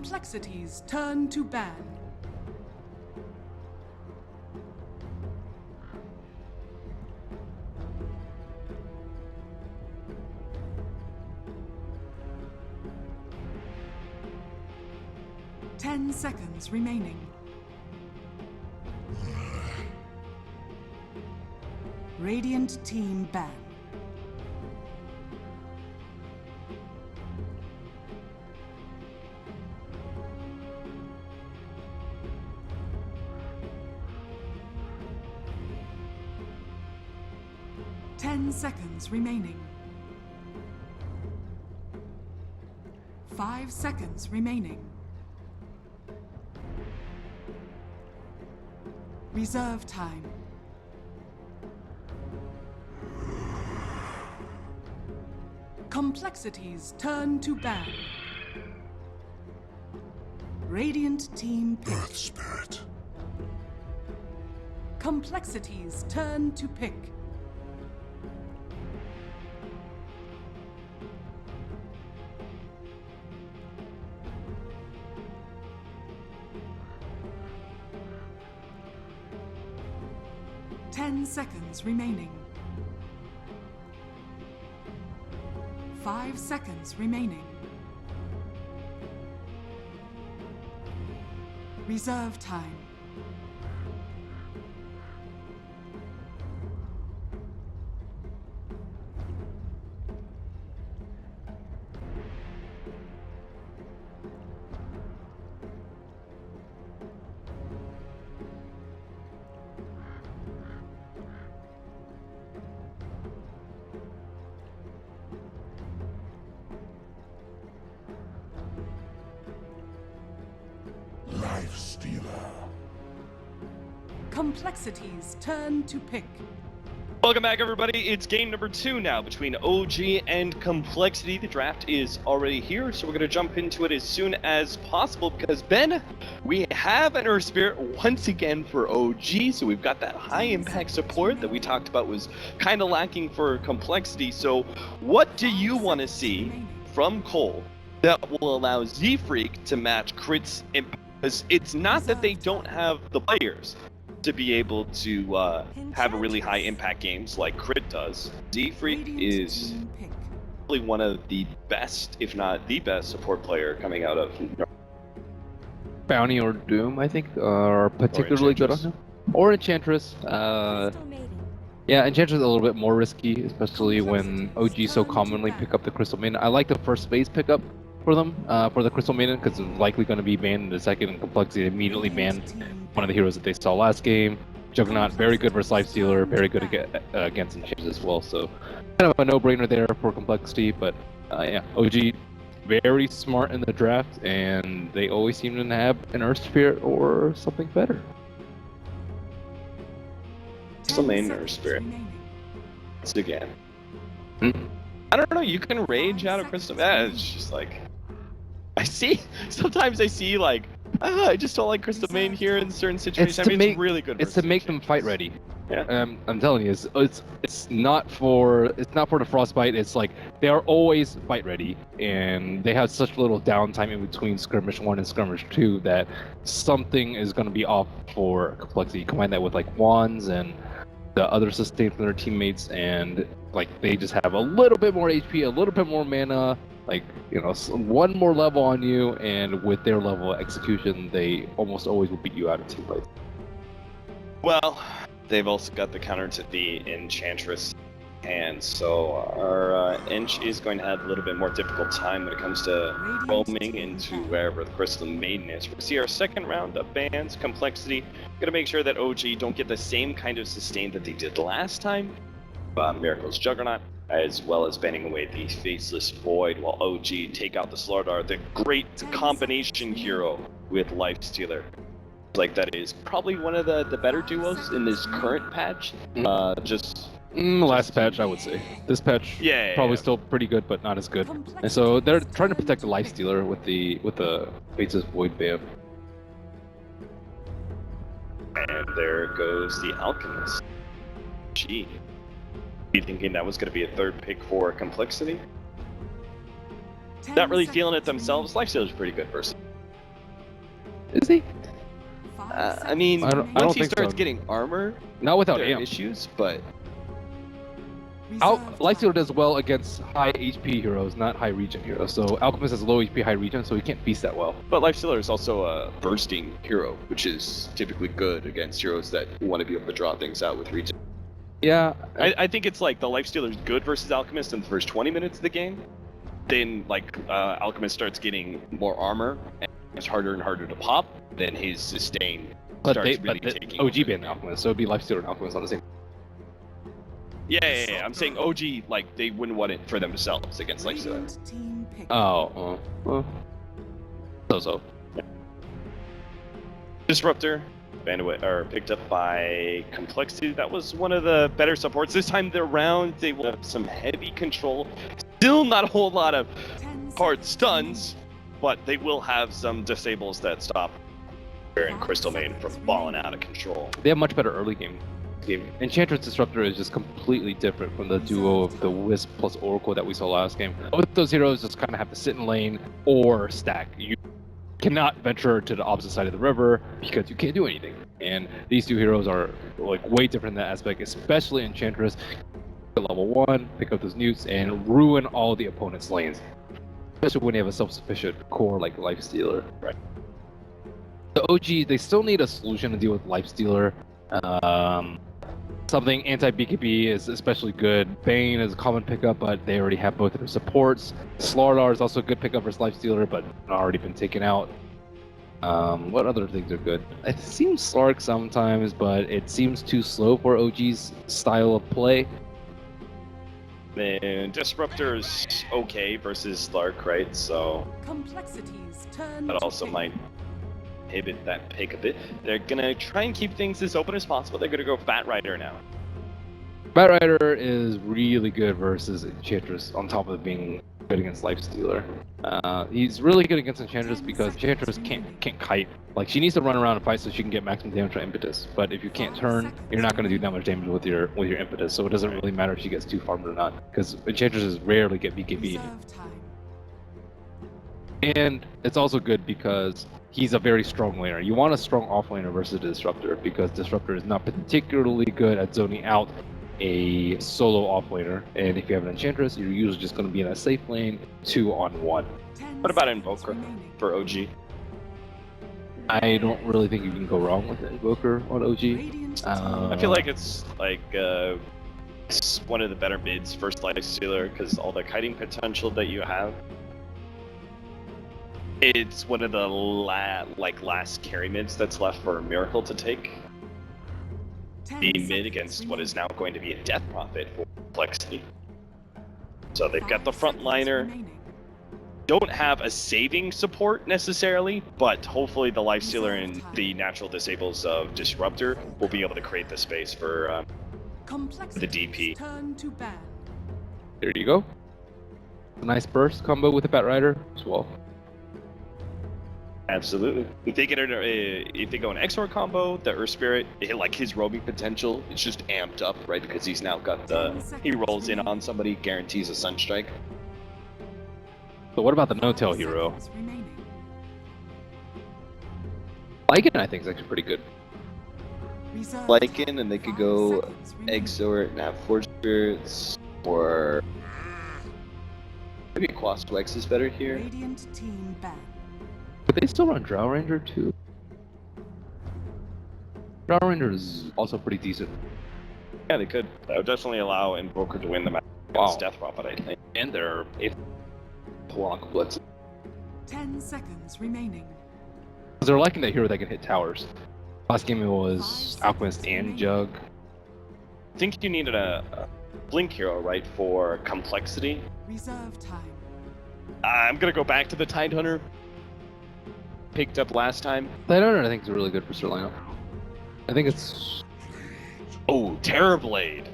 Complexities turn to ban. Ten seconds remaining. Radiant team ban. Ten seconds remaining. 5 seconds remaining. Reserve time. Complexities turn to ban. Radiant team pick. Earth Spirit. Complexities turn to pick. Ten seconds remaining. 5 seconds remaining. Reserve time. Life Stealer. Complexities turn to pick. Welcome back, everybody. It's game number 2 now between OG and Complexity. The draft is already here, so we're going to jump into it as soon as possible because, Ben, we have an Earth Spirit once again for OG, so we've got that high-impact support that we talked about was kind of lacking for Complexity. So what do you want to see from coL that will allow Z-Freak to match Crit's impact? Because it's not that they don't have the players to be able to have a really high impact games like Crit does. Z-Freak is probably one of the best, if not the best, support player coming out of Bounty or Doom, I think, are particularly good on him. Or Enchantress. Yeah, Enchantress is a little bit more risky, especially when OG so commonly pick up the Crystal Maiden. I like the first phase pickup for them, for the Crystal Maiden, because it's likely going to be banned in the second, and Complexity immediately banned one of the heroes that they saw last game. Juggernaut, very good versus Life Stealer, very good against Enchantress as well, so kind of a no-brainer there for Complexity, but yeah, OG very smart in the draft, and they always seem to have an Earth Spirit or something better. It's the main Earth Spirit. Once again. I don't know, you can rage out of Crystal. It's just like, sometimes I see like, I just don't like Crystal Maiden here in certain situations. It's really good. It's to make them fight ready. Yeah. I'm telling you, it's not for the Frostbite. It's like they are always fight ready, and they have such little downtime in between skirmish 1 and skirmish 2 that something is going to be off for Complexity. Combine that with like wands and the other sustain from their teammates, and like they just have a little bit more HP, a little bit more mana, like, you know, one more level on you, and with their level of execution, they almost always will beat you out of team fights. Well, they've also got the counter to the Enchantress, and so our Ench is going to have a little bit more difficult time when it comes to roaming into wherever the Crystal Maiden is. We see our second round of bans. Complexity gonna make sure that OG don't get the same kind of sustain that they did last time. Miracle's Juggernaut, as well as banning away the Faceless Void, while OG take out the Slardar, the great combination hero with Life Stealer. Like, that is probably one of the better duos in this current patch. Last patch, I would say. This patch, probably still pretty good, but not as good. And so they're trying to protect the Life Stealer with the Faceless Void ban. And there goes the Alchemist. Gee. You thinking that was going to be a third pick for Complexity? Not really feeling it themselves. Life Stealer's pretty good versus Is he? I mean, I don't once he think starts so. getting armor, Not without there are amp. issues, but Lifestealer does well against high HP heroes, not high regen heroes. So Alchemist has low HP, high regen, so he can't feast that well. Lifestealer is also a bursting hero, which is typically good against heroes that want to be able to draw things out with regen. Yeah, I think it's like the Lifestealer is good versus Alchemist in the first 20 minutes of the game. Then, like, Alchemist starts getting more armor, and it's harder and harder to pop. Then his sustain starts really taking OG over. banned Alchemist, so it'd be Lifestealer and Alchemist on the same. Yeah. I'm saying OG, like, they wouldn't want it for themselves against Lifestealer. Radiant team pick. Oh, well. So. Disruptor, banned away, or picked up by Complexity. That was one of the better supports. This time around, they will have some heavy control. Still not a whole lot of 10 hard seconds stuns, but they will have some disables that stop and Crystal Main from falling out of control. They have much better early game. Enchantress Disruptor is just completely different from the duo of the Wisp plus Oracle that we saw last game. Both those heroes just kind of have to sit in lane or stack. You cannot venture to the opposite side of the river because you can't do anything. And these two heroes are like way different in that aspect, especially Enchantress. Level 1, pick up those newts, and ruin all the opponent's lanes. Especially when you have a self-sufficient core like Lifestealer. Right. The OG, they still need a solution to deal with Lifestealer. Something anti-BKB is especially good. Bane is a common pickup, but they already have both of their supports. Slardar is also a good pickup versus Lifestealer, but already been taken out. What other things are good? It seems Slark sometimes, but it seems too slow for OG's style of play. And Disruptor's okay versus Slark, right? So Complexities turn that to also pick. might inhibit that pick a bit. They're gonna try and keep things as open as possible. They're gonna go Bat Rider now. Bat Rider is really good versus Enchantress, on top of being good against Lifestealer. He's really good against Enchantress because Enchantress can't kite. Like, she needs to run around and fight so she can get maximum damage from impetus. But if you can't turn, you're not going to do that much damage with your impetus. So it doesn't really matter if she gets too farmed or not, because Enchantresses rarely get BKB. Reserve time. And it's also good because he's a very strong laner. You want a strong off laner versus Disruptor, because Disruptor is not particularly good at zoning out a solo offlaner, and if you have an Enchantress, you're usually just going to be in a safe lane 2-on-1. 10 What about seconds Invoker remaining. for OG? I don't really think you can go wrong with an Invoker on OG. Radiant I feel like it's like it's one of the better mids for Lifestealer because all the kiting potential that you have. It's one of the last carry mids that's left for Miracle to take. 10 The seconds mid against what is remaining. now going to be a Death Prophet for Complexity. So they've got the 5 front seconds liner. remaining. Don't have a saving support necessarily, but hopefully the Lifestealer and the natural disables of Disruptor will be able to create the space for Complexities DP. turn to ban. There you go. A nice burst combo with the Bat Rider as well. Absolutely. If they get if they go an XOR combo, the Earth Spirit, like his roaming potential, it's just amped up, right? Because he's now got the he rolls in on somebody, guarantees a Sunstrike. But what about the 5 no-tail hero? seconds remaining. Lycan, I think, is actually pretty good. Reserve Lycan, time. and they could 5 go seconds remaining. XOR and have Force Spirits, or maybe Quaswex is better here. Radiant team ban. But they still run Drow Ranger too. Drow Ranger is also pretty decent. Yeah, they could. That would definitely allow Invoker to win the match Wow. against Death Prophet, I think. And they're complexity. 10 seconds remaining. They're liking that hero that can hit towers. Last game it was Alchemist and Jug. I think you needed a Blink hero, right, for Complexity. Reserve time. I'm gonna go back to the Tidehunter. Picked up last time. Tidehunter, I think, is really good for Serlano. I think it's Oh, Terrorblade.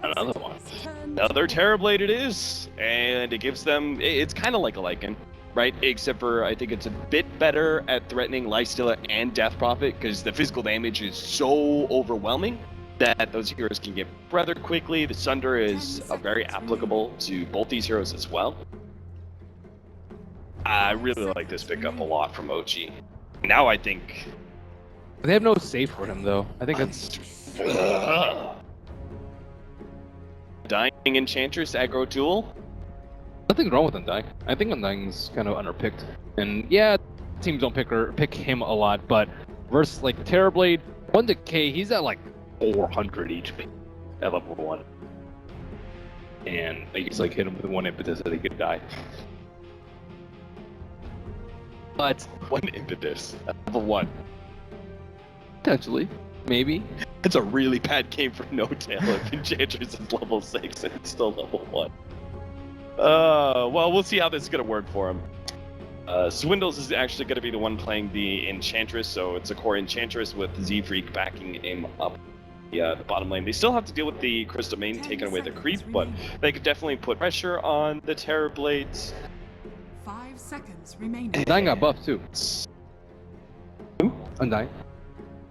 another one. Another Terrorblade it is, and it gives them. It's kind of like a Lycan, right? Except for I think it's a bit better at threatening Lifestealer and Death Prophet because the physical damage is so overwhelming that those heroes can get rather quickly. The Sunder is very applicable to both these heroes as well. I really like this pickup a lot from OG. Now I think... They have no safe for him, though. I think that's... Dying Enchantress aggro duel? Nothing wrong with Undying. I think Undying's kind of underpicked. And yeah, teams don't pick him a lot, but versus like Terrorblade, 1 Decay, he's at like 400 HP at level 1. And I just like hit him with 1 impetus that he could die. But 1 impetus at level 1. potentially, maybe. It's a really bad game for No Tail if Enchantress is level 6 and it's still level 1. Well, we'll see how this is going to work for him. Swindles is actually going to be the one playing the Enchantress, so it's a core Enchantress with Z-Freak backing him up the bottom lane. They still have to deal with the Crystal Main taking away the creep, but they could definitely put pressure on the Terrorblades. 5 seconds remaining. Undying got buffed too. Who? Undying.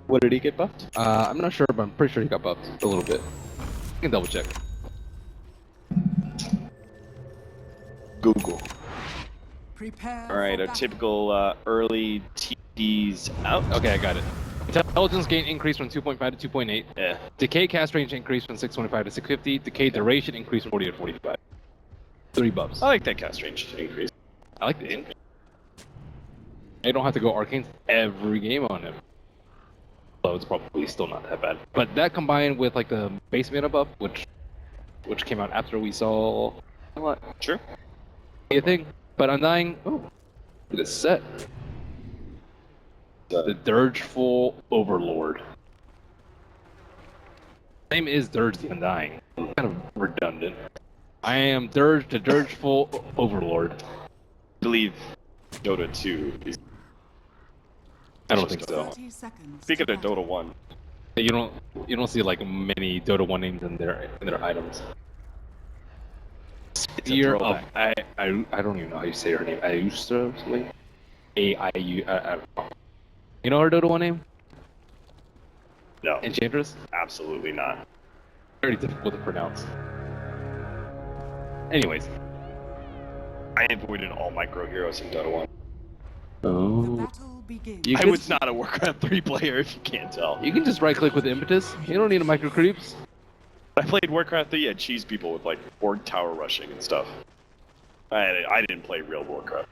What did he get buffed? I'm not sure, but I'm pretty sure he got buffed a little bit. I can double check. Google. Prepare. Alright, for a battle. typical early TDs out. Okay, I got it. Intelligence gain increased from 2.5 to 2.8. Yeah. Decay cast range increased from 625 to 650. Decay duration increased from 40 to 45. 3 buffs. I like that cast range increase. I like the increase. I don't have to go arcanes every game on him. So it's probably still not that bad. But that combined with like the base mana buff, which came out after we saw a lot. Sure. A thing. But Undying, oh, look at this set. The Dirgeful Overlord. Name is Dirge the Undying. Kind of redundant. I am Dirge the Dirgeful Overlord. I believe Dota 2 is... I don't think so. 30 seconds. Speaking to of battle. Dota 1, You don't see like many Dota 1 names in their items. Spear of I don't even know how you say her name. Ayustra or something. A-I-U. I don't know. You know her Dota 1 name? no, Enchantress? absolutely not. Very difficult to pronounce. Anyways. I avoided all micro heroes in Dota 1. The Oh. battle begins. You I could- was not a Warcraft 3 player, if you can't tell. You can just right click with impetus. You don't need a micro creeps. I played Warcraft 3, had cheese people with like org tower rushing and stuff. I didn't play real Warcraft.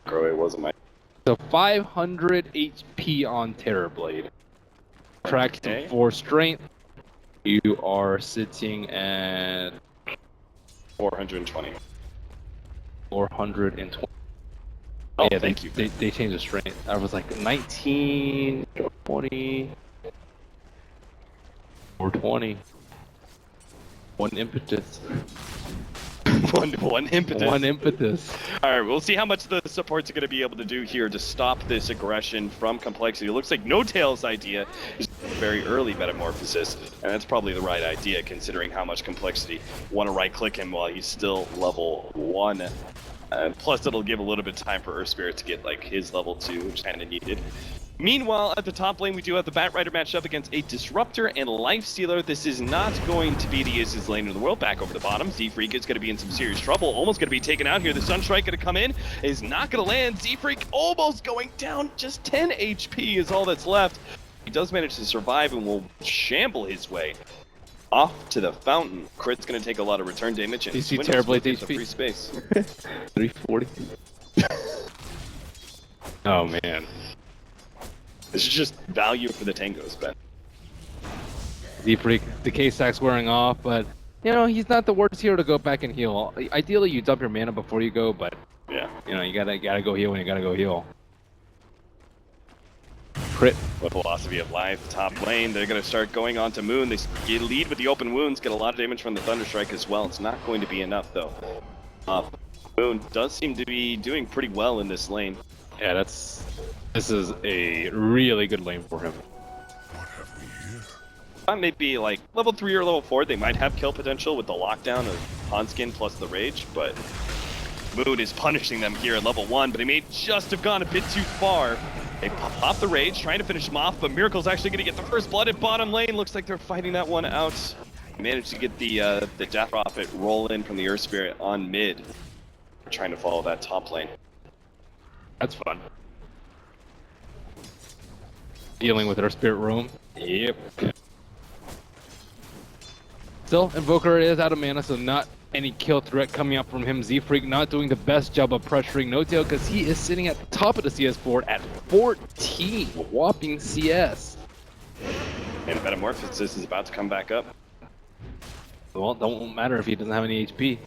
It wasn't my... So 500 HP on Terrorblade. Tracked Okay. to 4 strength. You are sitting at 420. 420. Oh, yeah, thank you. They changed the strength. I was like 19, 20, 420. 1 impetus. one impetus. 1 impetus. Alright, we'll see how much the supports are going to be able to do here to stop this aggression from Complexity. It looks like No Tail's idea is very early Metamorphosis, and that's probably the right idea considering how much Complexity want to right-click him while he's still level 1. Plus, it'll give a little bit of time for Earth Spirit to get like his level 2, which is kind of needed. Meanwhile, at the top lane, we do have the Bat Rider matched up against a Disruptor and Lifestealer. This is not going to be the easiest lane in the world. Back over the bottom, Z-Freak is going to be in some serious trouble. Almost going to be taken out here. The Sunstrike going to come in. Is not going to land. Z-Freak almost going down. Just 10 HP is all that's left. He does manage to survive and will shamble his way off to the fountain. Crit's going to take a lot of return damage. And You see Swindle's Terrorblade's looking for HP? free space. 340. Oh man. This is just value for the tangos, Ben. Z-Freak, Decay stack's wearing off, but you know, he's not the worst hero to go back and heal. Ideally, you dump your mana before you go, but Yeah. you know, you gotta go heal when you gotta go heal. Crit. The philosophy of life, top lane, they're going to start going on to Moon. They lead with the open wounds, get a lot of damage from the Thunderstrike as well. It's not going to be enough, though. Moon does seem to be doing pretty well in this lane. Yeah, this is a really good lane for him. What have we here? That may be like level 3 or level 4. They might have kill potential with the lockdown of Hanskin plus the Rage, but Moon is punishing them here at level 1, but he may just have gone a bit too far. They pop the Rage, trying to finish him off, but Miracle's actually going to get the first blood at bottom lane. Looks like they're fighting that one out. Managed to get the Death Prophet roll in from the Earth Spirit on mid. Trying to follow that top lane. That's fun. dealing with our Spirit Room. Yep. Still, Invoker is out of mana, so not any kill threat coming up from him. Z-Freak not doing the best job of pressuring NoTail because he is sitting at the top of the CS board at 14 whopping CS. And Metamorphosis is about to come back up. Well, that won't matter if he doesn't have any HP.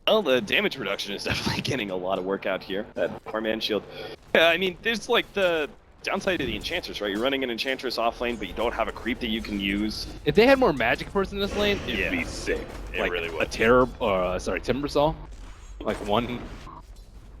Well, the damage reduction is definitely getting a lot of work out here. That poor man shield. Yeah, I mean, there's like the downside to the Enchantress, right? You're running an Enchantress off lane, but you don't have a creep that you can use. If they had more magic person in this lane, it'd Yeah. be sick. It like really would. a Timbersaw. Like one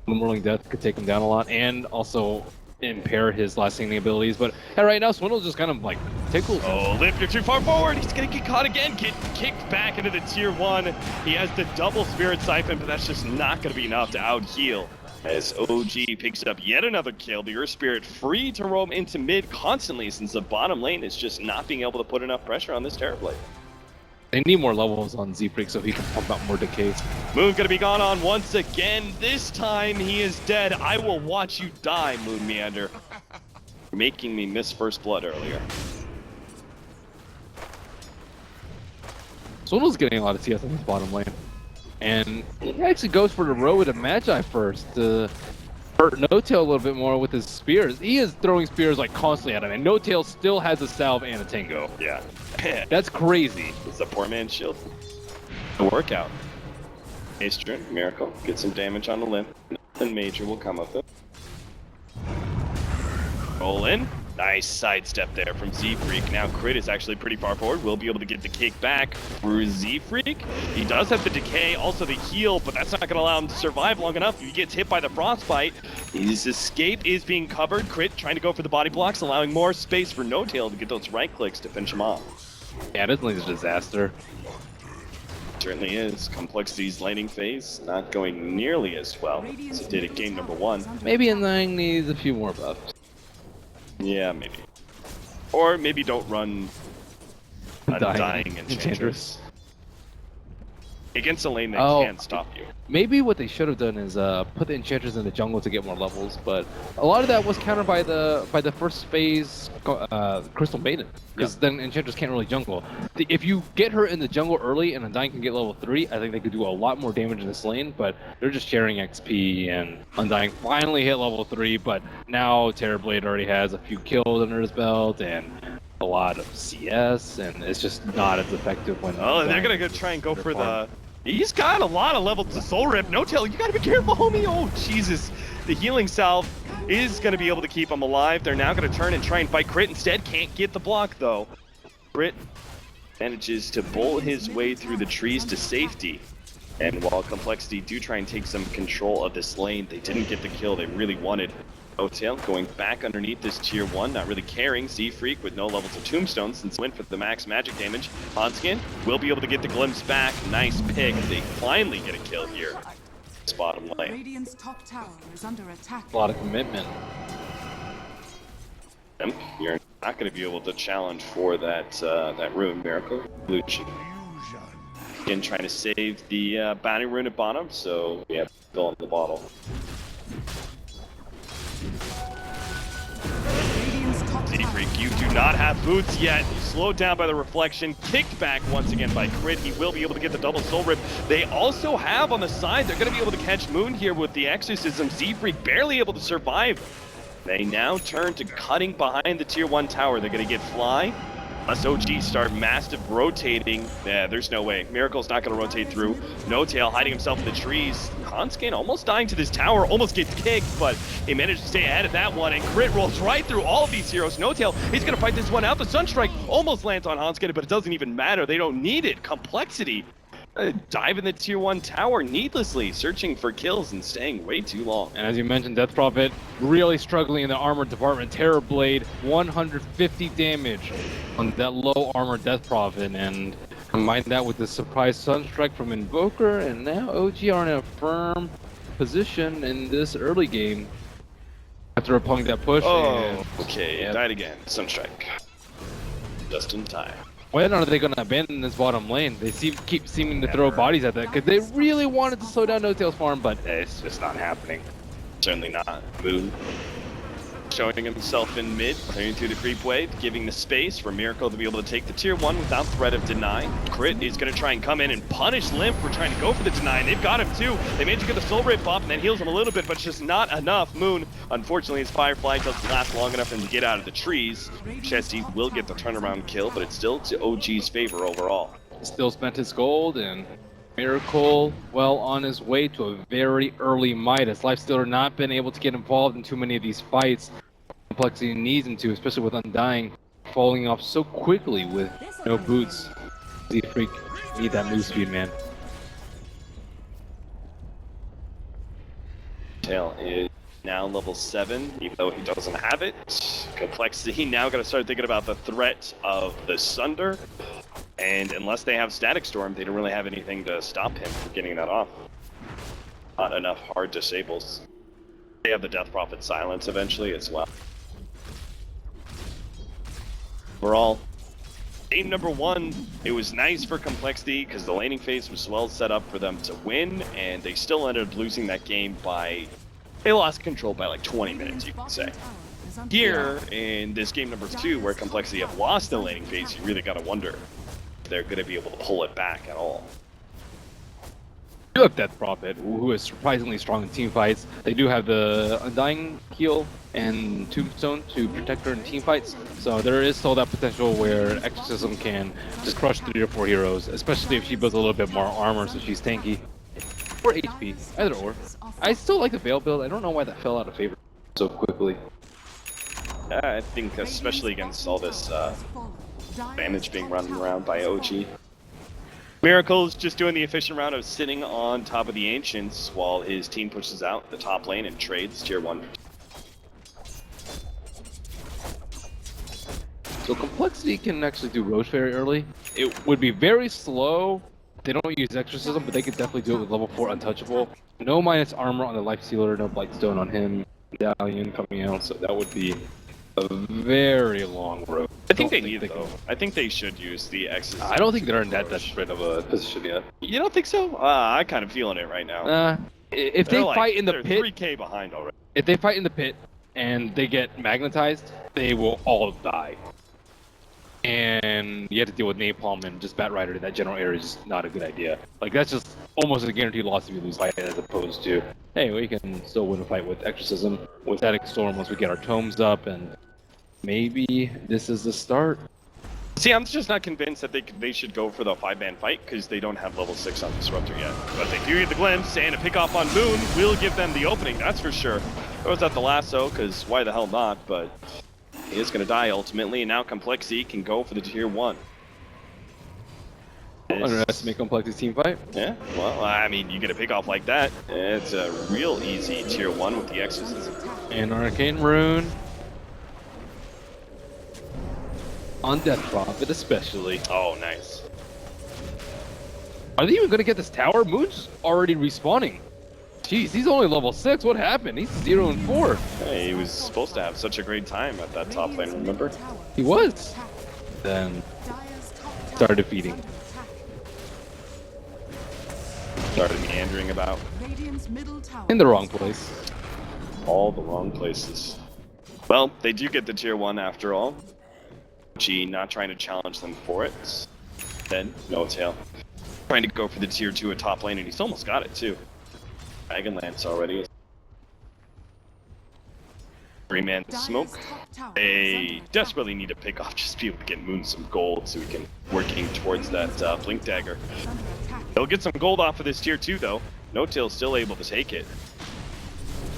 Whirling Death could take him down a lot, and also impair his last standing abilities. But yeah, right now, Swindle's just kind of like tickles. Oh, Lift, you're too far forward. He's gonna get caught again. Get kicked back into the tier 1. He has the double Spirit Siphon, but that's just not gonna be enough to out-heal. As OG picks up yet another kill, the Earth Spirit free to roam into mid constantly since the bottom lane is just not being able to put enough pressure on this Terrorblade. They need more levels on Z-Freak so he can pump out more decays. Moon gonna be gone on once again. This time he is dead. I will watch you die, Moon Meander. You're making me miss First Blood earlier. Swindle's getting a lot of CS on his bottom lane. And he actually goes for the row to Magi first to hurt NoTail a little bit more with his spears. He is throwing spears like constantly at him, and NoTail still has a salve and a tango. Yeah. That's crazy. It's a poor man's shield. The workout. Astron, Miracle, get some damage on the limb. Nothing major will come of it. Roll in. Nice sidestep there from Z-Freak. Now Crit is actually pretty far forward. We'll be able to get the kick back through Z-Freak. He does have the decay, also the heal, but that's not going to allow him to survive long enough. If he gets hit by the Frostbite, his escape is being covered. Crit trying to go for the body blocks, allowing more space for NoTail to get those right clicks to finish him off. Yeah, this lane's a disaster. Certainly is. Complexity's laning phase not going nearly as well as it did at game number 1. Maybe Undying needs a few more buffs. Yeah, maybe. Or maybe don't run Undying Enchantress against a lane that can't stop you. Maybe what they should have done is put the Enchantress in the jungle to get more levels, but a lot of that was countered by the first phase Crystal Maiden, because then Enchantress can't really jungle. If you get her in the jungle early and Undying can get level 3, I think they could do a lot more damage in this lane, but they're just sharing XP, and Undying finally hit level 3, but now Terrorblade already has a few kills under his belt, and a lot of CS, and it's just not as effective when... Oh, they're gonna go try and go for the... He's got a lot of levels to Soul Rip. NoTail, you gotta be careful, homie. Oh, Jesus. The healing salve is gonna be able to keep him alive. They're now gonna turn and try and fight Crit instead. Can't get the block, though. Crit manages to bolt his way through the trees to safety. And while Complexity do try and take some control of this lane, they didn't get the kill they really wanted. NoTail going back underneath this tier 1, not really caring. Z-Freak with no levels of Tombstone since went for the max magic damage. Hanskin will be able to get the glimpse back. Nice pick. They finally get a kill here. This bottom lane. Radiant's top tower is under attack. A lot of commitment. You're not going to be able to challenge for that rune, Miracle. Lucci. Again, trying to save the bounty rune at bottom, so we have to fill in the bottle. Z-Freak, you do not have boots yet. Slowed down by the reflection, kicked back once again by Crit. He will be able to get the double Soul Rip. They also have on the side, they're going to be able to catch Moon here with the Exorcism. Z-Freak barely able to survive. They now turn to cutting behind the tier 1 tower. They're going to get Fly. Unless OG start massive rotating, yeah, there's no way. Miracle's not going to rotate through. NoTail hiding himself in the trees. Hanskin almost dying to this tower, almost gets kicked, but he managed to stay ahead of that one, and Crit rolls right through all of these heroes. NoTail, he's going to fight this one out. The Sunstrike almost lands on Hanskin, but it doesn't even matter. They don't need it. Complexity. Dive in the tier 1 tower needlessly, searching for kills and staying way too long. And as you mentioned, Death Prophet really struggling in the armor department. Terrorblade, 150 damage on that low armor Death Prophet, and combine that with the surprise Sunstrike from Invoker, and now OG are in a firm position in this early game after applying that push. Oh, okay, died again. Sunstrike. Just in time. When are they going to abandon this bottom lane? They keep seeming to throw bodies at that because they really wanted to slow down NoTail's farm, but it's just not happening. Certainly not. Moon showing himself in mid, clearing through the creep wave, giving the space for Miracle to be able to take the tier 1 without threat of deny. Crit is going to try and come in and punish Limp for trying to go for the deny. They've got him too. They managed to get the soul rip off and then heals him a little bit, but it's just not enough. Moon, unfortunately, his Firefly doesn't last long enough for him to get out of the trees. Chesty will get the turnaround kill, but it's still to OG's favor overall. Still spent his gold, and Miracle, well, on his way to a very early Midas. Lifestealer not been able to get involved in too many of these fights. Complexity needs him to, especially with Undying falling off so quickly with no boots. Z-Freak need that move speed, man. Tail is now level 7, even though he doesn't have it. Complexity now got to start thinking about the threat of the Sunder. And unless they have Static Storm, they don't really have anything to stop him from getting that off. Not enough hard disables. They have the Death Prophet Silence eventually as well. Overall, game number 1, it was nice for Complexity because the laning phase was well set up for them to win, and they still ended up losing that game by... They lost control by like 20 minutes, you can say. Here, in this game number 2, where Complexity have lost the laning phase, you really gotta wonder if they're gonna be able to pull it back at all. They do have Death Prophet, who is surprisingly strong in team fights. They do have the Undying heal and Tombstone to protect her in team fights. So there is still that potential where Exorcism can just crush 3 or 4 heroes, especially if she builds a little bit more armor so she's tanky. Or HP, either or. I still like the Veil build. I don't know why that fell out of favor so quickly. I think especially against all this damage being run around by OG. Miracle's just doing the efficient route of sitting on top of the Ancients while his team pushes out the top lane and trades tier 1. So Complexity can actually do Roche very early. It would be very slow. They don't use Exorcism, but they could definitely do it with level 4 Untouchable. No minus armor on the Lifestealer, no Blightstone on him. Medallion coming out, so that would be a very long road. I think they need it though. I think they should use the Exorcism. I don't think they're in that desperate of a position yet. You don't think so? I kind of feeling it right now. If they fight in the pit, 3k behind already. If they fight in the pit and they get magnetized, they will all die. And you have to deal with Napalm and just Bat Rider in that general area is just not a good idea. Like, that's just almost a guaranteed loss if you lose fight, as opposed to, hey, we can still win a fight with Exorcism, with Static Storm once we get our tomes up, and maybe this is the start. See, I'm just not convinced that they should go for the 5-man fight because they don't have level 6 on Disruptor yet. But they do get the glimpse, and a pick off on Moon will give them the opening, that's for sure. Throws out the lasso, because why the hell not, but he is going to die ultimately, and now Complexity can go for the tier 1. Underestimate Complexity's team fight. Yeah, well, I mean, you get a pick off like that, it's a real easy tier 1 with the Exorcism. And Arcane Rune. On Death Prophet especially. Oh, nice. Are they even going to get this tower? Moon's already respawning. Jeez, he's only level 6. What happened? He's 0 and 4. Hey, he was supposed to have such a great time at that top lane, remember? He was. Then started defeating. Started meandering about. In the wrong place. All the wrong places. Well, they do get the tier 1 after all. G not trying to challenge them for it. Then, no tail. Trying to go for the tier 2 at top lane, and he's almost got it too. Dragon Lance already. 3-man smoke. They desperately need to pick off just to be able to get Moon some gold so we can working towards that Blink Dagger. They'll get some gold off of this tier 2 though. No tail still able to take it.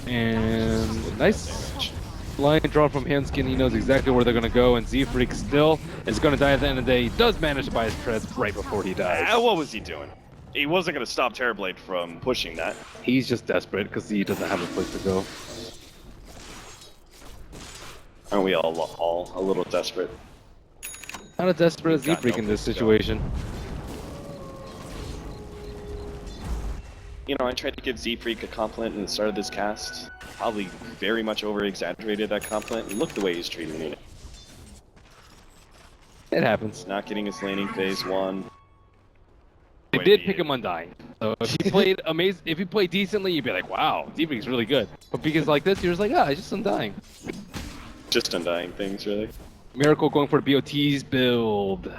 And nice line drawn from Hanskin. He knows exactly where they're going to go, and Z-Freak still is going to die at the end of the day. He does manage to buy his treads right before he dies. What was he doing? He wasn't going to stop Terrorblade from pushing that. He's just desperate because he doesn't have a place to go. Aren't we all a little desperate? Not as desperate as Z-Freak in this situation. You know, I tried to give Z-Freak a compliment at the start of this cast. Probably very much over-exaggerated that compliment, and look the way he's treating me. It happens. Not getting his laning phase 1. They did pick him Undying. So if he played decently, you'd be like, wow, Z-Freak's really good. But because like this, you're just like, ah, he's just Undying. Just undying things, really. Miracle going for the BOT's build.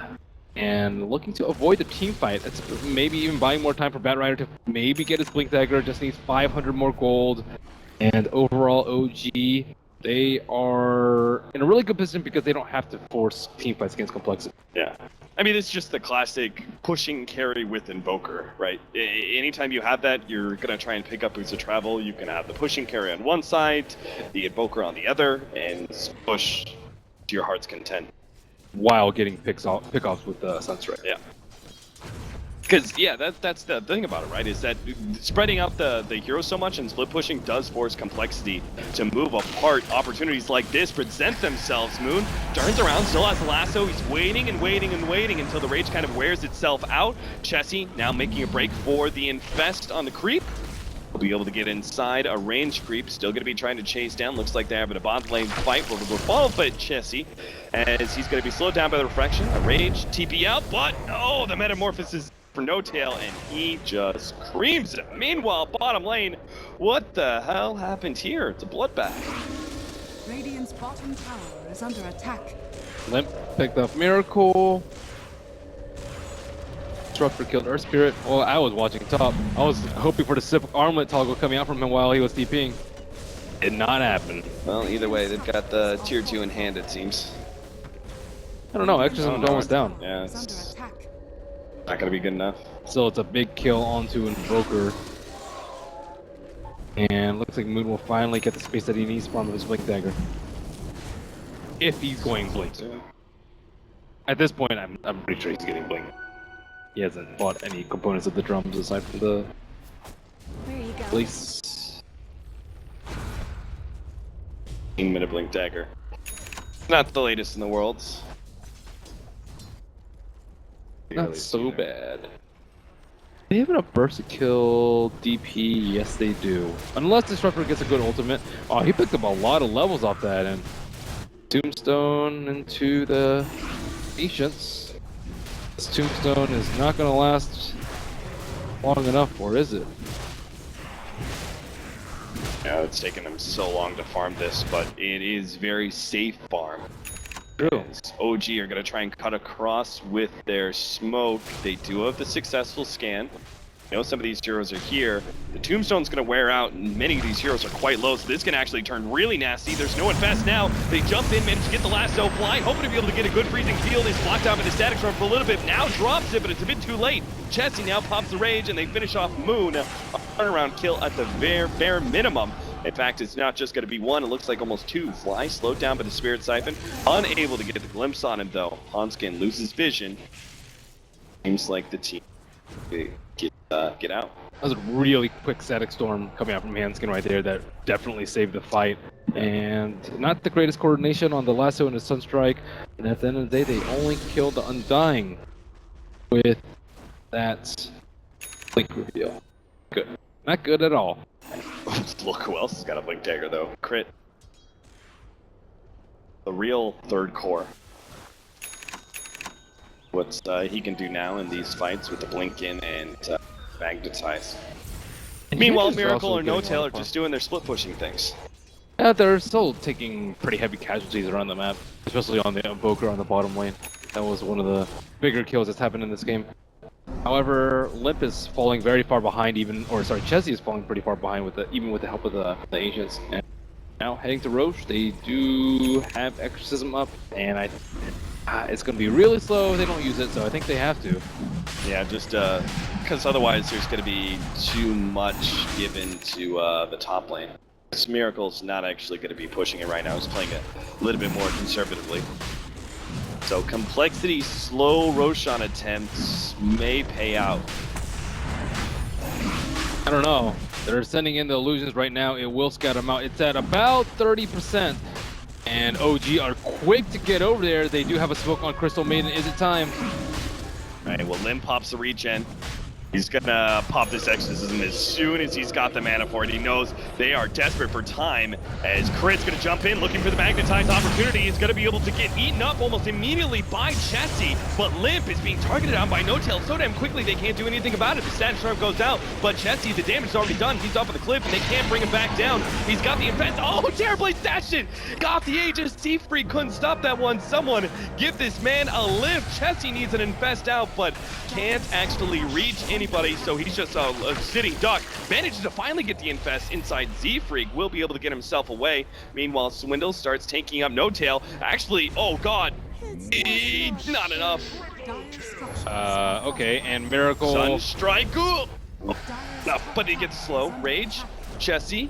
And looking to avoid the team fight. It's maybe even buying more time for Bat Rider to maybe get his Blink Dagger. Just needs 500 more gold. And overall, OG, they are in a really good position because they don't have to force team fights against Complexity. Yeah. I mean, it's just the classic pushing carry with Invoker, right? Anytime you have that, you're going to try and pick up Boots of Travel. You can have the pushing carry on one side, the Invoker on the other, and push to your heart's content. While getting pickoffs with Sunstrike. Yeah. Because, yeah, that's the thing about it, right? Is that spreading out the heroes so much and split pushing does force Complexity to move apart. Opportunities like this present themselves. Moon turns around, still has the lasso. He's waiting and waiting and waiting until the rage kind of wears itself out. Chessie now making a break for the Infest on the creep. Will be able to get inside a range creep. Still going to be trying to chase down. Looks like they're having a bot lane fight. Will followed by Chessie as he's going to be slowed down by the reflection. A rage, TP out, but oh, the metamorphosis for No Tail, and he just creams it. Meanwhile, bottom lane, what the hell happened here? It's a bloodbath. Radiant's bottom tower is under attack. Limp picked up Miracle. Disruptor killed Earth Spirit. Well, I was watching top. I was hoping for the Sip armlet toggle coming out from him while he was TPing. Did not happen. Well, either way, they've got the tier 2 in hand, it seems. I don't know, Exorcism almost down. Yeah, Is under it's attack. not going to be good enough. So it's a big kill onto Invoker. And looks like Moon will finally get the space that he needs from his Blink Dagger. If he's going Blink. At this point, I'm pretty sure he's getting Blink. He hasn't bought any components of the drums aside from the There you go. police. 15-minute Blink Dagger. Not the latest in the world. Not so bad. They have enough burst to kill DP? Yes, they do. Unless Disruptor gets a good ultimate. Oh, he picked up a lot of levels off that, and Tombstone into the Ancients. This Tombstone is not going to last long enough, or is it? Yeah, it's taken them so long to farm this, but it is very safe farm. True. OG are going to try and cut across with their smoke. They do have the successful scan. You know, some of these heroes are here. The Tombstone's going to wear out, and many of these heroes are quite low, so this can actually turn really nasty. There's no Infest now. They jump in, manage to get the lasso flying, hoping to be able to get a good freezing field. He's blocked out by the static storm for a little bit. Now drops it, but it's a bit too late. Chessie now pops the rage, and they finish off Moon. A turnaround kill at the bare minimum. In fact, it's not just going to be one, it looks like almost two. Fly slowed down by the Spirit Siphon. Unable to get the glimpse on him, though. Hanskin loses vision. Seems like the team get out. That was a really quick static storm coming out from Hanskin right there that definitely saved the fight. And not the greatest coordination on the lasso and the Sunstrike. And at the end of the day, they only killed the Undying with that Blink reveal. Good. Not good at all. Look who else has got a Blink Dagger, though. Crit. The real third core. What he can do now in these fights with the Blink in and Magnetize. Meanwhile, Miracle or No Tail are just doing their split pushing things. Yeah, they're still taking pretty heavy casualties around the map, especially on the Invoker on the bottom lane. That was one of the bigger kills that's happened in this game. However, Limp is falling very far behind, Chessie is falling pretty far behind even with the help of the Ancients. And now heading to Roche, they do have Exorcism up, and it's going to be really slow if they don't use it, so I think they have to. Yeah, just because otherwise there's going to be too much given to the top lane. This Miracle's not actually going to be pushing it right now. He's playing it a little bit more conservatively. So Complexity slow Roshan attempts may pay out. I don't know. They're sending in the illusions right now. It will scatter them out. It's at about 30%. And OG are quick to get over there. They do have a smoke on Crystal Maiden. Is it time? Alright, well Lim pops the regen. He's gonna pop this exorcism as soon as he's got the mana for it. He knows they are desperate for time as Crit's gonna jump in looking for the magnetized opportunity. He's gonna be able to get eaten up almost immediately by Chessie, but Limp is being targeted on by no-tail so damn quickly they can't do anything about it. The static storm goes out, but Chessie, the damage is already done. He's off of the cliff and they can't bring him back down. He's got the infest. Oh, Terrorblade stashed it! Got the Aegis. Seafree couldn't stop that one. Someone give this man a lift. Chessie needs an infest out, but can't actually reach anybody, so he's just a sitting duck. Manages to finally get the infest inside Z-Freak, will be able to get himself away. Meanwhile, Swindle starts taking up No-Tail. Actually, oh god, not enough. Okay, and Miracle. Sunstrike, but he gets slow. Rage, Chessie,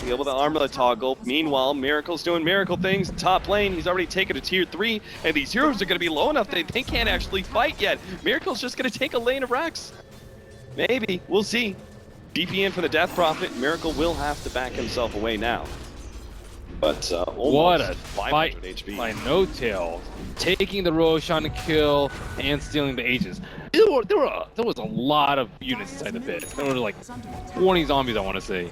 be able to armor the toggle. Meanwhile, Miracle's doing miracle things. Top lane, he's already taken a tier 3, and these heroes are going to be low enough that they can't actually fight yet. Miracle's just going to take a lane of Rex. Maybe, we'll see. DP in for the Death Prophet. Miracle will have to back himself away now. But what a 500 fight HP. by No-Tail, taking the Roshan kill and stealing the Aegis. There was a lot of units inside the pit. There were like 20 zombies, I want to say,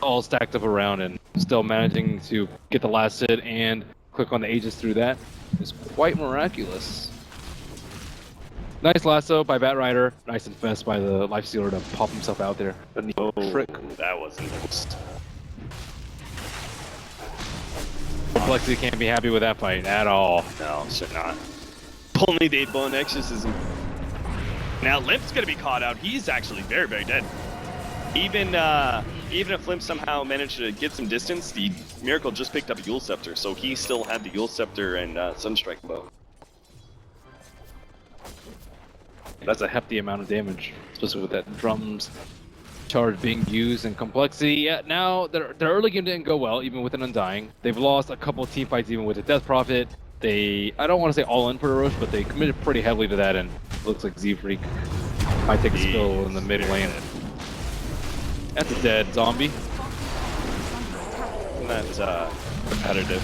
all stacked up around, and still managing to get the last hit and click on the Aegis through that is quite miraculous. Nice lasso by Batrider. Nice infest by the Lifestealer to pop himself out there. Oh, that wasn't close. Complexity can't be happy with that fight at all. No, should not. Only the 8-bone exorcism. Now Limp's gonna be caught out. He's actually very, very dead. Even if Limp somehow managed to get some distance, the Miracle just picked up a Yule Scepter, so he still had the Yule Scepter and Sunstrike bow. That's a hefty amount of damage, especially with that drums charge being used and complexity. Yeah, now their early game didn't go well, even with an Undying. They've lost a couple team fights even with the Death Prophet. I don't want to say all in for a rush, but they committed pretty heavily to that, and it looks like Z-Freak might take a spill in the mid lane. That's a dead zombie. That's competitive.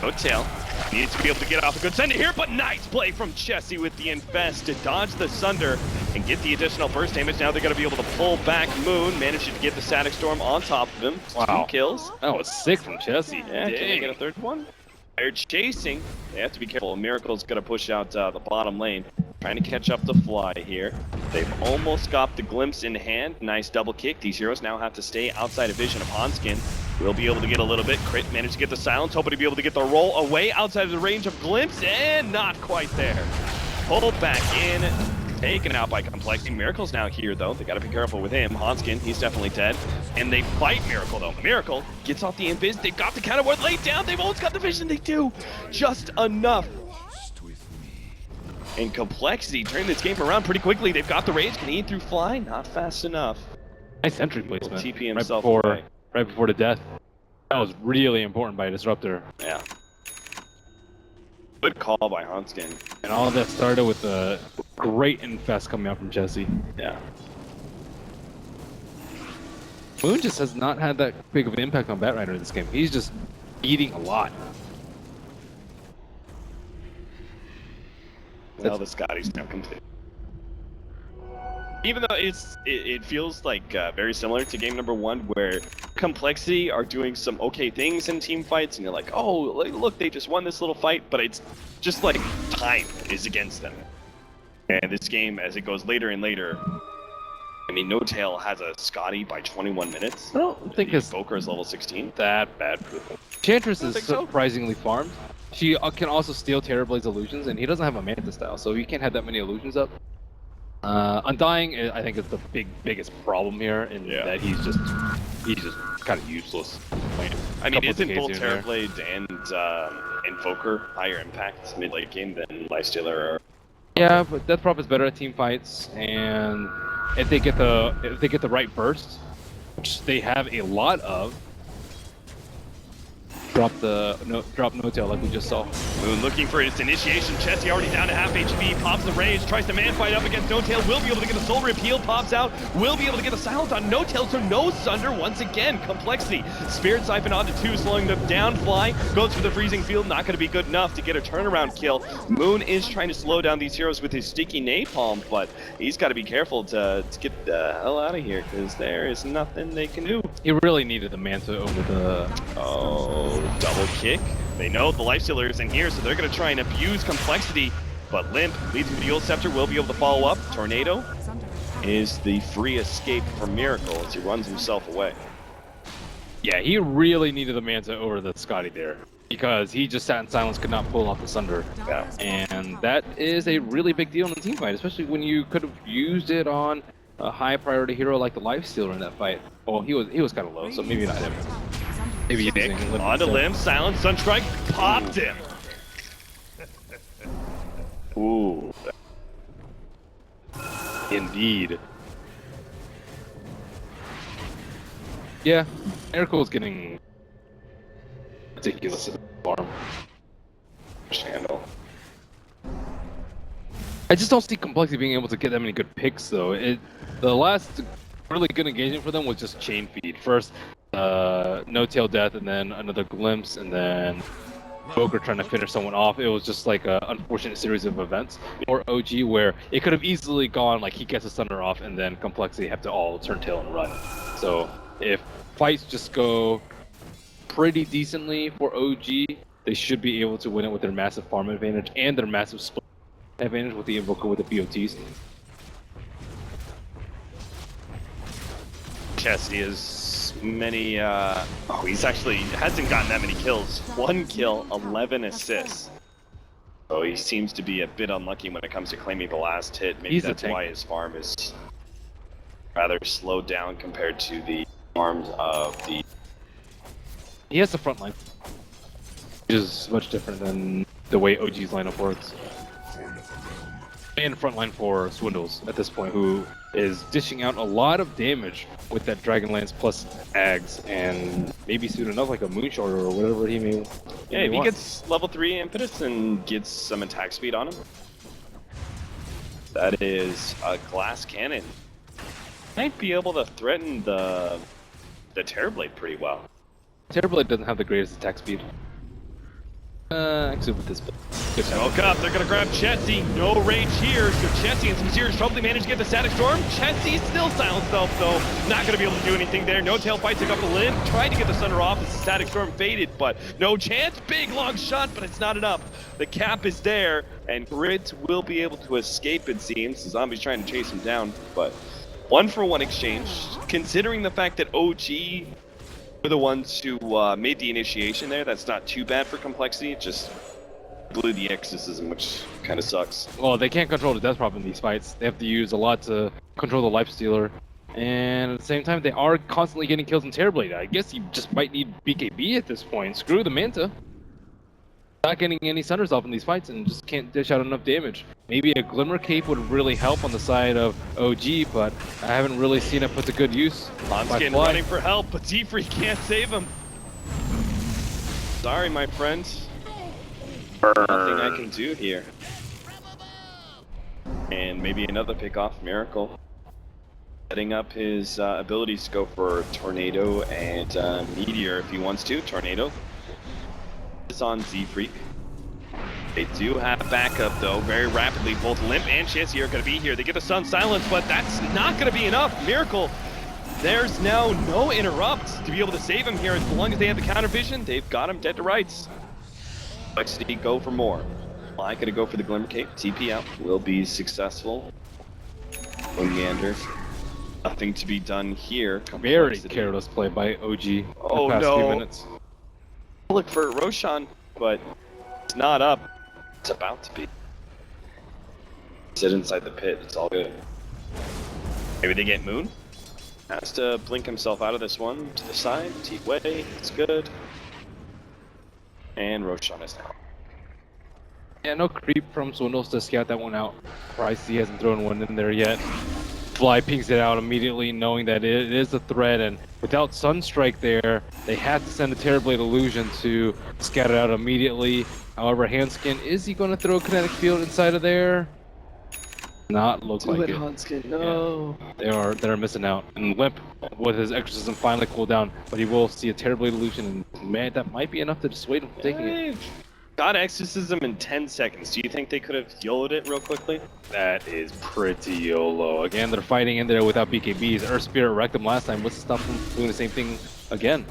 No-Tail needs to be able to get off a good sender here, but nice play from Chessie with the infest to dodge the Sunder and get the additional burst damage. Now they're going to be able to pull back Moon, managing to get the Static Storm on top of him. Wow. 2 kills. That was sick from Chessie. Yeah, can they get a third one? They're chasing. They have to be careful. Miracle's going to push out the bottom lane, trying to catch up the Fly here. They've almost got the Glimpse in hand. Nice double kick. These heroes now have to stay outside of vision of Hanskin. Will be able to get a little bit. Crit managed to get the silence, hoping to be able to get the roll away outside of the range of Glimpse, and not quite there. Pulled back in, taken out by Complexity. Miracle's now here, though. They got to be careful with him. Hanskin, he's definitely dead. And they fight Miracle, though. Miracle gets off the invis. They've got the counter ward laid down. They've almost got the vision. They do just enough. And Complexity turned this game around pretty quickly. They've got the rage. Can he eat through Fly? Not fast enough. Nice entry placement. TP himself away. Right before the death. That was really important by Disruptor. Yeah. Good call by Hanskin. And all of that started with a great infest coming out from Chessie. Yeah. Moon just has not had that big of an impact on Batrider in this game. He's just eating a lot. Well, the Scotty's now complete. Even though it feels like very similar to game number 1, where Complexity are doing some okay things in team fights, and you're like, oh, look, they just won this little fight, but it's just like time is against them. And this game, as it goes later and later, I mean, No-Tail has a Scotty by 21 minutes. I don't think his Evoker is level 16. that bad for them. Chantress is so. surprisingly farmed. She can also steal Terrorblade's illusions, and he doesn't have a Manta style, so he can't have that many illusions up. Undying, I think, is the biggest problem here, in that he's just kind of useless. I mean, isn't both Terrorblade and Invoker higher impact mid-late game than Lifestealer? Yeah, but Death Prop is better at team fights, and if they get the right burst, which they have a lot of, drop no tail like we just saw. Moon looking for his initiation. Chessie already down to half HP. Pops the range. Tries to man fight up against No Tail. Will be able to get a soul rip. Heal pops out. Will be able to get a silence on No Tail. So no Sunder once again. Complexity. Spirit Siphon onto 2, slowing them down. Fly goes for the freezing field. Not going to be good enough to get a turnaround kill. Moon is trying to slow down these heroes with his sticky napalm, but he's got to be careful to get the hell out of here because there is nothing they can do. He really needed the Manta over the... Oh, double kick. They know the Lifestealer is in here, so they're going to try and abuse Complexity. But Limp leads him to the Eul Scepter, will be able to follow up. Tornado is the free escape from Miracle as he runs himself away. Yeah, he really needed the Manta over the Scotty there. Because he just sat in silence, could not pull off the Sunder. Yeah. And that is a really big deal in the team fight, especially when you could have used it on a high priority hero like the Lifestealer in that fight. Well, he was kind of low, so maybe not him. Maybe Nick onto Limb, silence, Sunstrike, popped him. Ooh. Indeed. Yeah, Miracle's getting ridiculous at the farm. Handle. I just don't see Complexity being able to get that many good picks though. The last really good engagement for them was just chain feed. First, no tail death, and then another glimpse, and then Boker trying to finish someone off. It was just like an unfortunate series of events. Or OG where it could have easily gone like he gets a Thunder off, and then Complexity have to all turn tail and run. So if fights just go pretty decently for OG, they should be able to win it with their massive farm advantage and their massive split advantage with the Invoker with the BOTs. Chessie is many, he's actually hasn't gotten that many kills. 1 kill, 11 assists. So he seems to be a bit unlucky when it comes to claiming the last hit. Maybe that's why his farm is rather slowed down compared to the farms of the... He has the front line, which is much different than the way OG's lineup works. And front line for Swindles at this point, who is dishing out a lot of damage with that Dragonlance plus Ags, and maybe soon enough like a Moonshorter or whatever he may. Yeah, if he gets level 3 impetus and gets some attack speed on him, that is a glass cannon. Might be able to threaten the Terrorblade pretty well. Terrorblade doesn't have the greatest attack speed. Actually with this build. Smoke up, they're gonna grab Chessie. No rage here, so Chessie in some serious trouble. They managed to get the Static Storm. Chessie still silenced though, not gonna be able to do anything there. No Tail fights a couple of Limb, tried to get the Thunder off as the Static Storm faded, but no chance. Big long shot, but it's not enough. The cap is there, and Grit will be able to escape, it seems. The Zombie's trying to chase him down, but 1-for-1 exchange. Considering the fact that OG were the ones who made the initiation there, that's not too bad for Complexity. It just blew the exorcism, which kind of sucks. Well, they can't control the death prop in these fights. They have to use a lot to control the Lifestealer. And at the same time, they are constantly getting kills in Terrorblade. I guess you just might need BKB at this point. Screw the Manta. Not getting any Sunders off in these fights and just can't dish out enough damage. Maybe a Glimmer Cape would really help on the side of OG, but I haven't really seen it put to good use. Lonskin running for help, but T-Free can't save him. Sorry, my friend. Nothing I can do here. And maybe another pick off Miracle. Setting up his abilities to go for Tornado and Meteor if he wants to. Tornado is on Z-Freak. They do have backup though, very rapidly. Both Limp and Chessie are going to be here. They get the Sun Silence, but that's not going to be enough. Miracle, there's now no interrupt to be able to save him here. As long as they have the counter vision, they've got him dead to rights. Complexity go for more. Fly gonna go for the Glimmer Cape. TP out will be successful. Gander. Nothing to be done here. Very careless play by OG in the past few minutes. Look for Roshan, but it's not up. It's about to be. Sit inside the pit. It's all good. Maybe they get Moon. Has to blink himself out of this one to the side. T-Way. It's good. And Roshan is now. Yeah, no creep from Swindles to scout that one out. Surprised he hasn't thrown one in there yet. Fly pings it out immediately, knowing that it is a threat, and without Sunstrike there, they had to send a Terrorblade Illusion to scout it out immediately. However, Handskin, is he going to throw a kinetic field inside of there? Not look like it. Hanskin, no. Yeah. They're missing out. And Limp, with his exorcism, finally cooled down, but he will see a Terrorblade Illusion, and man, that might be enough to dissuade him from taking it. Got exorcism in 10 seconds. Do you think they could have YOLO'd it real quickly? That is pretty YOLO. Again, they're fighting in there without BKBs. Earth Spirit wrecked them last time. What's to stop them from doing the same thing again?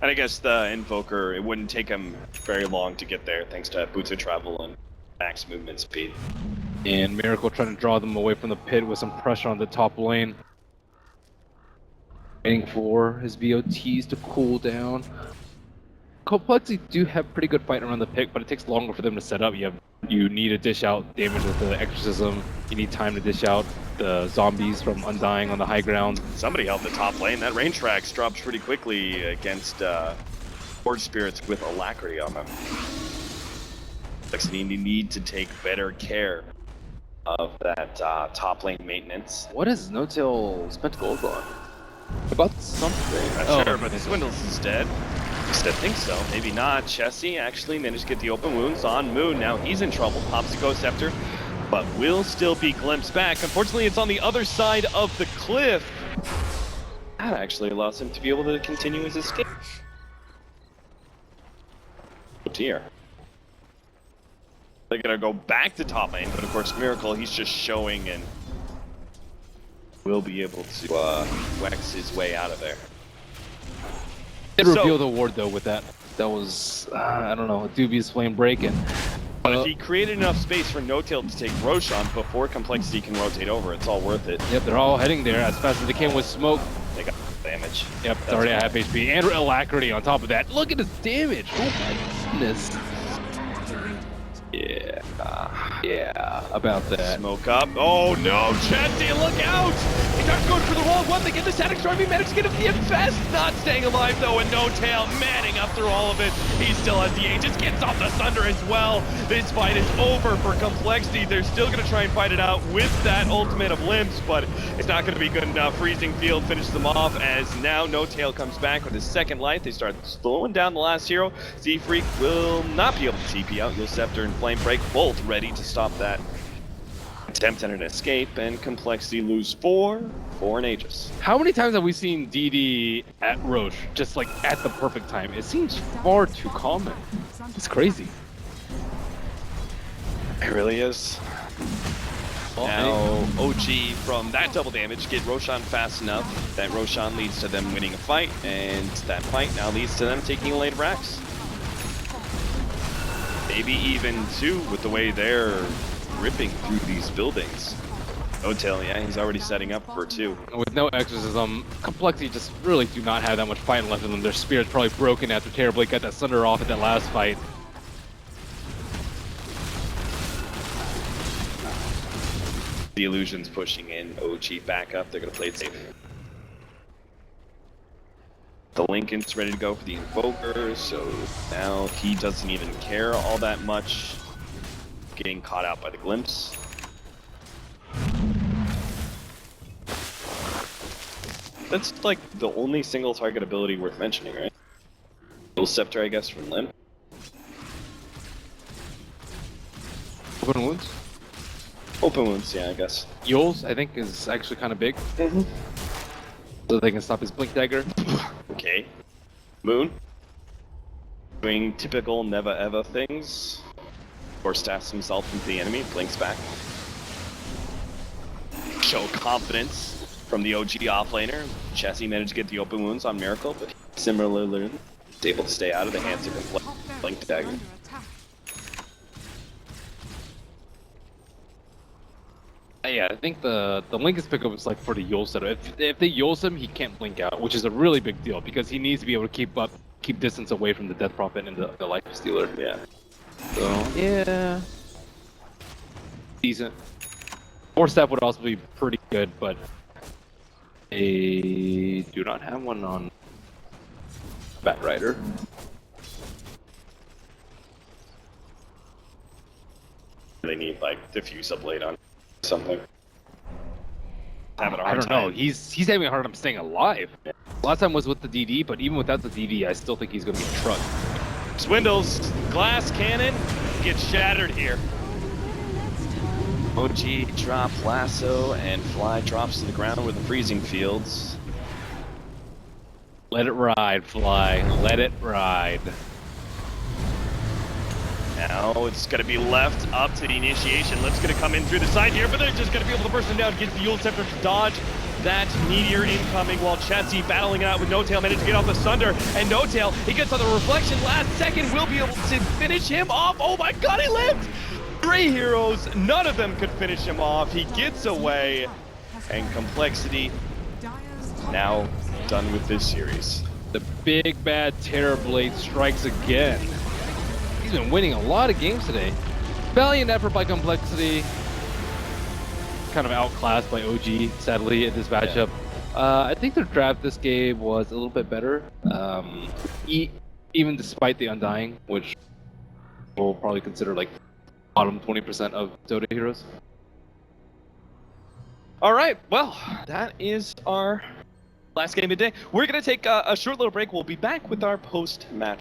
And I guess the Invoker, it wouldn't take him very long to get there thanks to boots of travel and max movement speed. And Miracle trying to draw them away from the pit with some pressure on the top lane. Waiting for his VOTs to cool down. Complexity do have pretty good fight around the pick, but it takes longer for them to set up. You need to dish out damage with the exorcism. You need time to dish out the zombies from undying on the high ground. Somebody helped the top lane. That range tracks dropped pretty quickly against Forge Spirits with Alacrity on them. Complexity need to take better care of that top lane maintenance. What is No-Tail spent gold on? About something. Not sure, but Swindles is dead. At least I think so. Maybe not. Chessie actually managed to get the open wounds on Moon. Now he's in trouble. Pops the Ghost Scepter, but will still be glimpsed back. Unfortunately, it's on the other side of the cliff. That actually allows him to be able to continue his escape. Oh dear. They're gonna go back to top lane, but of course Miracle, he's just showing and will be able to wax his way out of there. Did reveal the ward though with that. That was, I don't know, a dubious flame break. But he created enough space for No-Tail to take Roshan before Complexity can rotate over. It's all worth it. Yep, they're all heading there as fast as they can with smoke. They got damage. Yep, it's already at half HP. And Alacrity on top of that. Look at his damage. Oh my goodness. Yeah, about that. Smoke up. Oh no, Chessie, look out! He starts going for the wrong one. They get the static storm. He managed to get him the infest. Not staying alive though, and No-Tail manning up through all of it. He still has the Aegis. Gets off the Sunder as well. This fight is over for Complexity. They're still gonna try and fight it out with that ultimate of Limps, but it's not gonna be good enough. Freezing Field finishes them off as now No-Tail comes back with his second life. They start slowing down the last hero. Z-Freak will not be able to TP out. You'll Scepter and Flame Break both ready to stop that attempt at an escape, and Complexity lose 4 for an Aegis. How many times have we seen DD at Roche just like at the perfect time? It seems far too common. It's crazy. It really is. Now, OG from that double damage get Roshan fast enough. That Roshan leads to them winning a fight, and that fight now leads to them taking a late Rax. Maybe even 2 with the way they're ripping through these buildings. No-Tail, yeah, he's already setting up for 2. With no exorcism, Complexity just really do not have that much fight left in them. Their spirit's probably broken after Terrorblade got that Sunder off at that last fight. The Illusion's pushing in, OG back up, they're gonna play it safe. The Lincoln's ready to go for the Invoker, so now he doesn't even care all that much. Getting caught out by the Glimpse. That's like the only single target ability worth mentioning, right? Little Scepter, I guess, from Limp. Open wounds? Open wounds, yeah, I guess. Yules, I think, is actually kind of big. So they can stop his Blink Dagger. Okay. Moon. Doing typical never ever things. Or staffs himself into the enemy, blinks back. Show confidence from the OG offlaner. Chessie managed to get the open wounds on Miracle, but similarly is able to stay out of the hands of Blink Dagger. Yeah, I think the Lincoln's pickup is like for the Yule setup. If they Yules him, he can't blink out, which is a really big deal because he needs to be able to keep distance away from the Death Prophet and the Life Stealer. Yeah. So yeah, decent. Force Staff would also be pretty good, but they do not have one on Bat Rider. They need like Diffuse a blade on something. having a I hard don't time. know. He's having a hard time staying alive. Last time was with the DD, but even without the DD, I still think he's going to get trucked. Swindles, glass cannon gets shattered here. OG drop lasso and Fly drops to the ground with the freezing fields. Let it ride, Fly. Let it ride. Now it's going to be left up to the initiation. Lift's going to come in through the side here, but they're just going to be able to burst him down, get the Yule Scepter to dodge that meteor incoming while Chatsy battling it out with No-Tail, managed to get off the Sunder, and No-Tail, he gets on the reflection last second, will be able to finish him off. Oh my god, he lived! 3 heroes, none of them could finish him off. He gets away, and Complexity now done with this series. The big bad Terrorblade strikes again. He's been winning a lot of games today. Valiant effort by Complexity. Kind of outclassed by OG, sadly, in this matchup. I think their draft this game was a little bit better, even despite the Undying, which we'll probably consider like bottom 20% of Dota heroes. All right, well, that is our last game of the day. We're going to take a short little break. We'll be back with our post-match